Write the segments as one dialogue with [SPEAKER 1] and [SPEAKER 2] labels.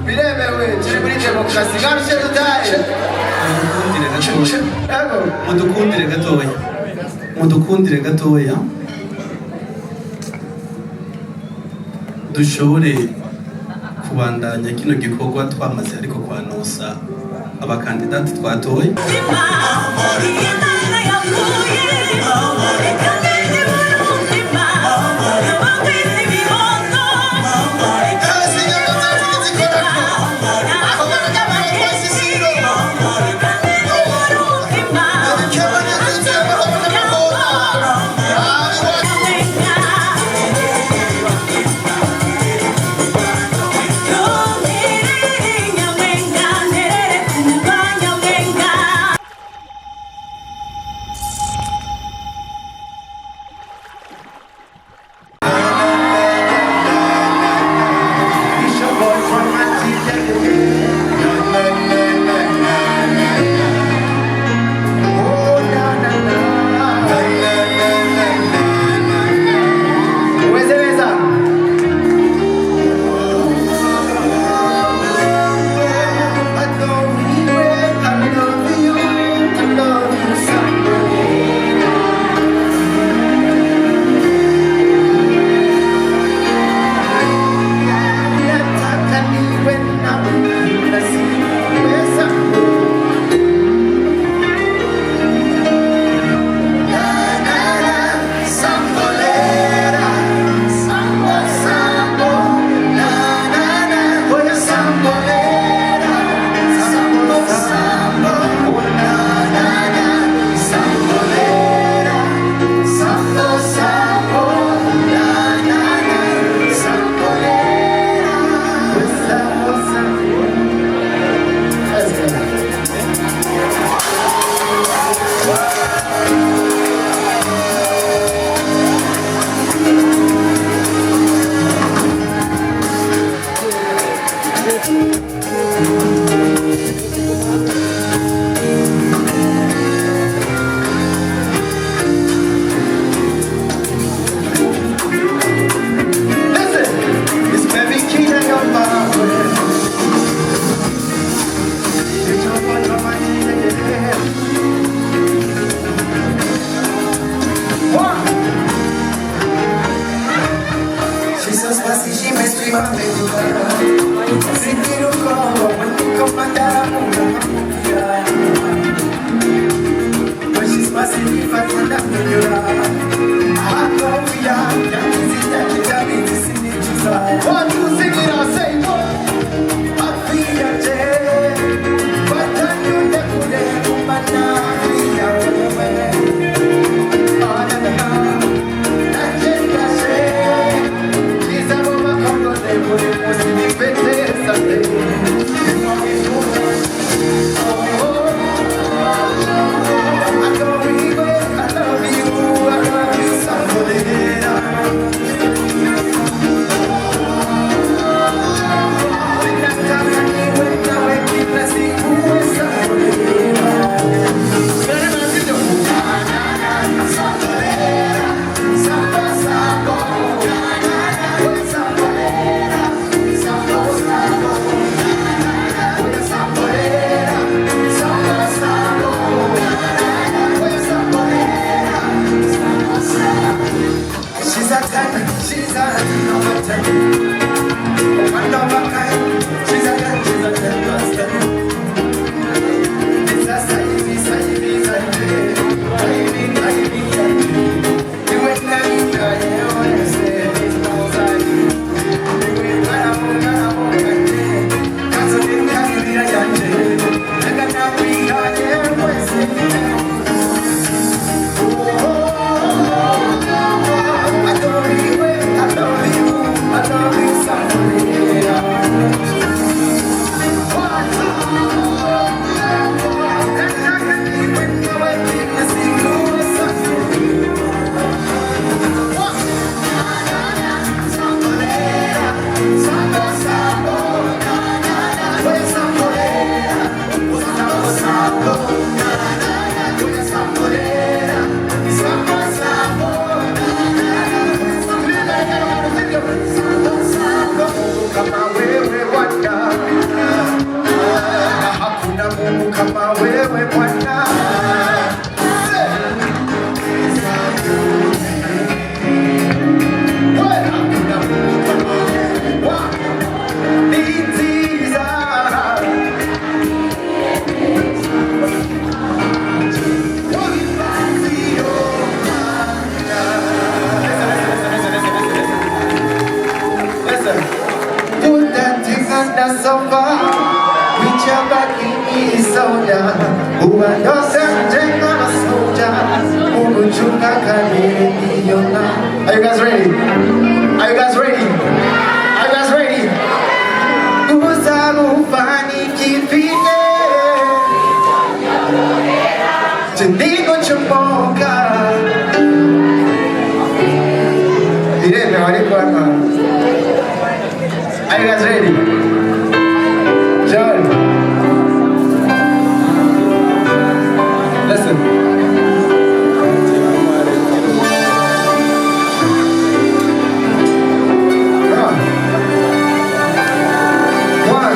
[SPEAKER 1] biremewe turi muri demokarasi ngarutse dutahe
[SPEAKER 2] mudukundire gatoya dushobore kubandanya kino gikorwa twamaze ariko kwanosa abakandidati twatoye.
[SPEAKER 1] I love you, Bwana, hakuna Mungu kama wewe Bwana. Sofa, which are back in soda, who are doesn't drink on a soldier, who would you back and Are you guys ready? Are you guys ready? Are you guys ready? Who's a funny keeping it? Tendigo Chumoka. Are you guys ready? John, listen. Come on. One.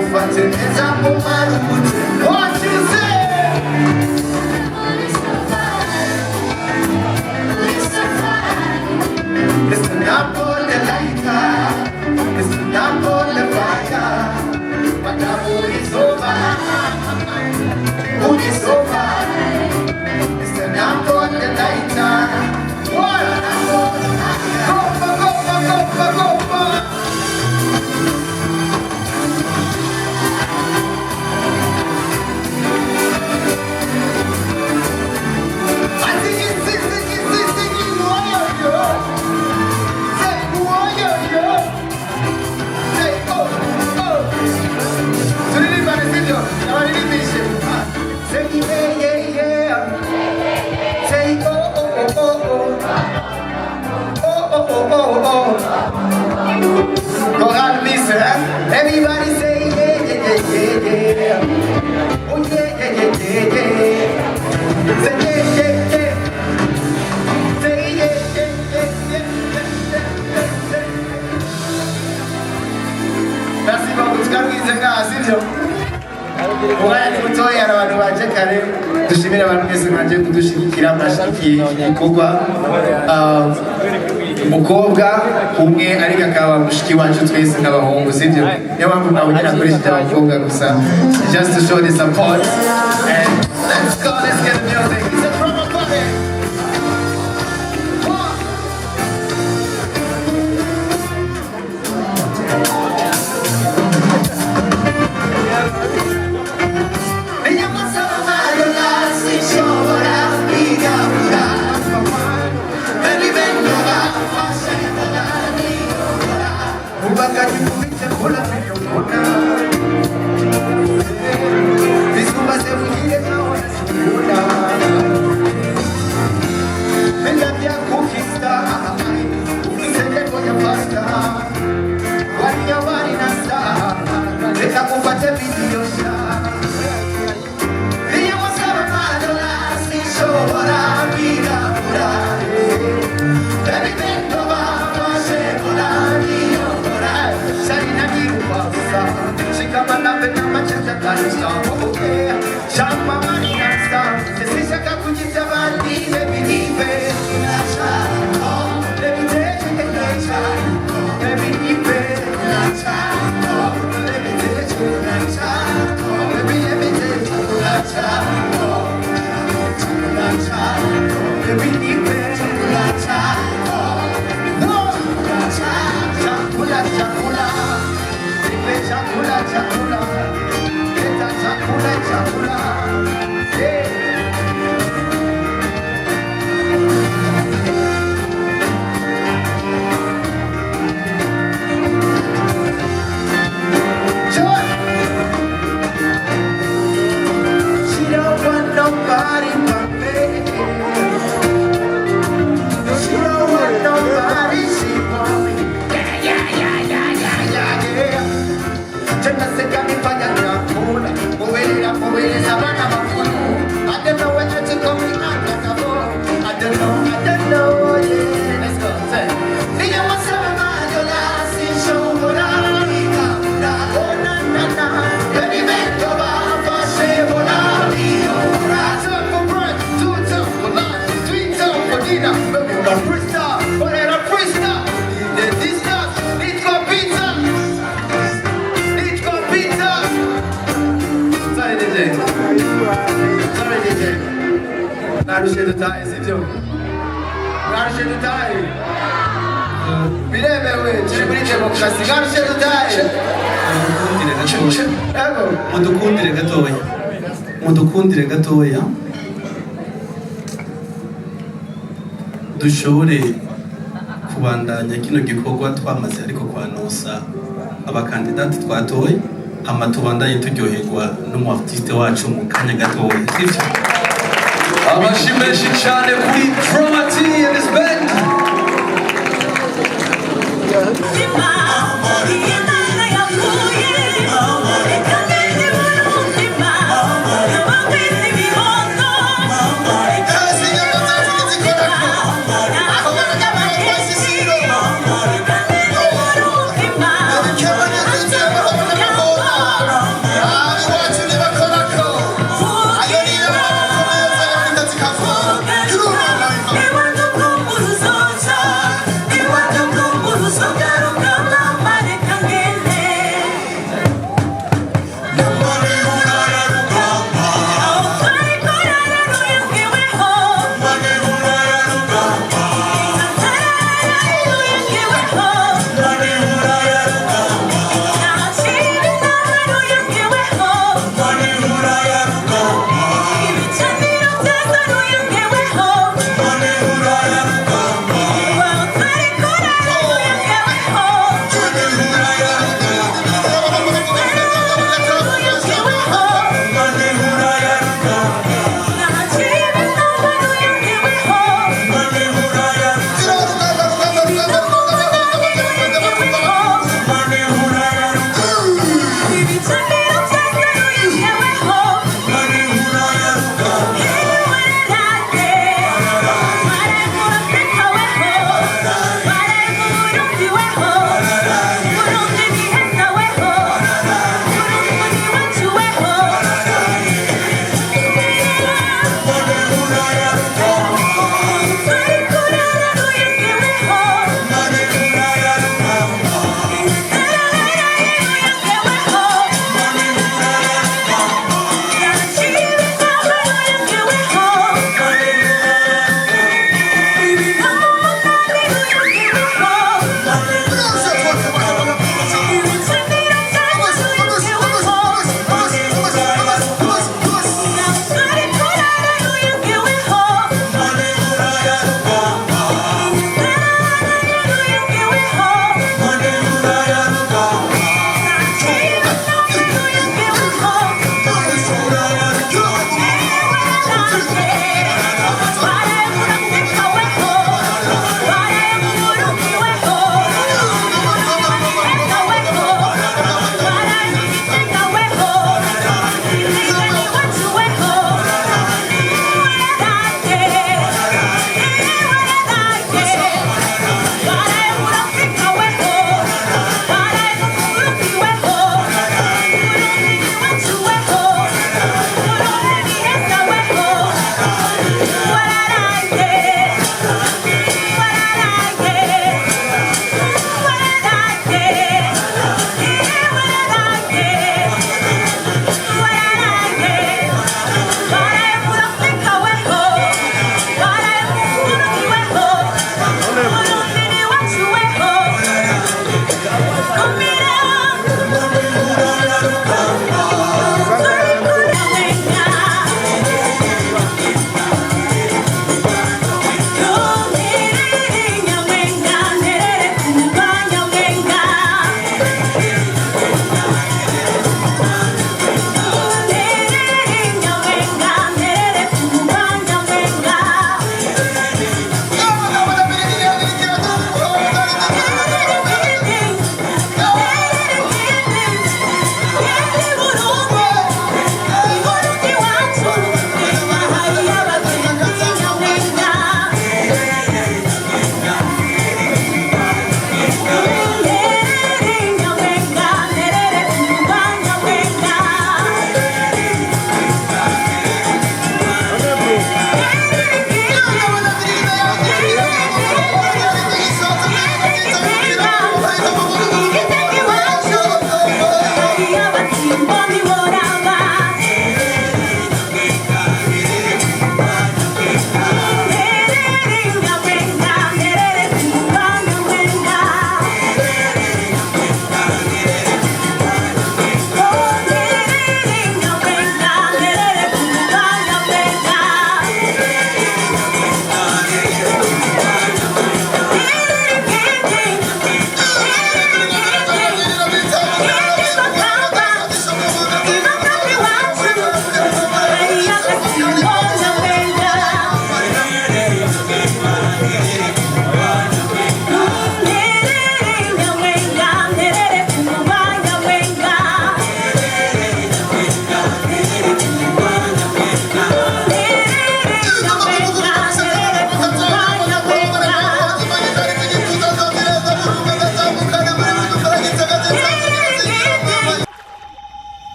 [SPEAKER 1] Everybody say, what you say? Listen up for the lighter. Listen up for the fire. But the mood is over. Mood is over. Listen up for the lighter. One. Go. Everybody say yeah. Oh yeah. Say yeah. Merci beaucoup. Tukarugize ngaha sivyo? Umwanya ni mutoya abantu baje kare dushimira abantu mwese mwaje kudushigikira mwashigikiye igikorwa umukobwa umwe ariko akaba mushiki wacu twese n'abahungu sibyo niyo mpamvu mwabonye akoresheje abakobwa gusa just to show the support and let's get the music. It's a promo party. mwarushe dutahe sivyo mwarushe dutahe biremewe turi muri demokarasi mwarushe dutahe
[SPEAKER 2] mudukundire gatoya mudukundire gatoya dushobore kubandanya kino gikorwa twamaze ariko kwanosa abakandidati twatoye hama tubandanye turyoherwa n'umu artiste wacu mu kanya gatoya sivyo
[SPEAKER 3] amashyi menshi cyane kuri Drama T and his band.
[SPEAKER 1] Thank you.